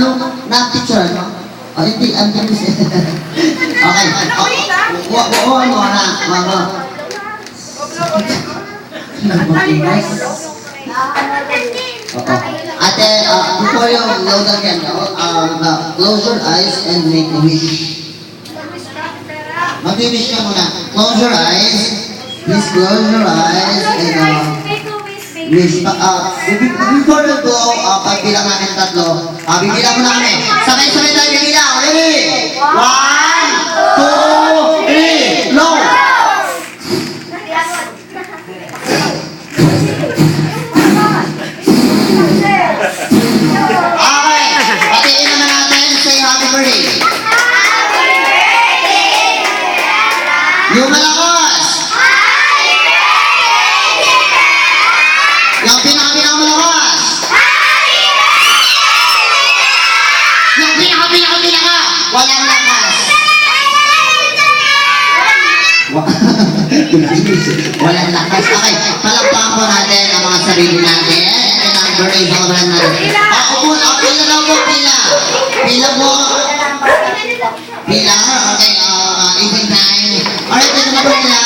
nung na-picture mo? O, hindi, ang bilis eh. Okay. Oo, ano na, mama. Ate, before you load again, close your eyes and make a wish. Mag-wish ka muna. Close your eyes. Please close your eyes and wish. Before you go, pagbilang namin tatlo, bibilang mo na kami. Sabay-sabay tayo bibilang. Ready? 1, 2, 3, low! Okay, patiin naman natin. Say happy birthday. Yung malakas. Yung pinaka-malakas. Yung pinaka-pinaka. Walang lakas. Walang lakas. Okay, palakpakan po natin ang mga sarili natin. And ang birthday sa kabahan natin. Pila daw po, pila. Pila po. Pila, okay, evening time. Alright, ito na po pila.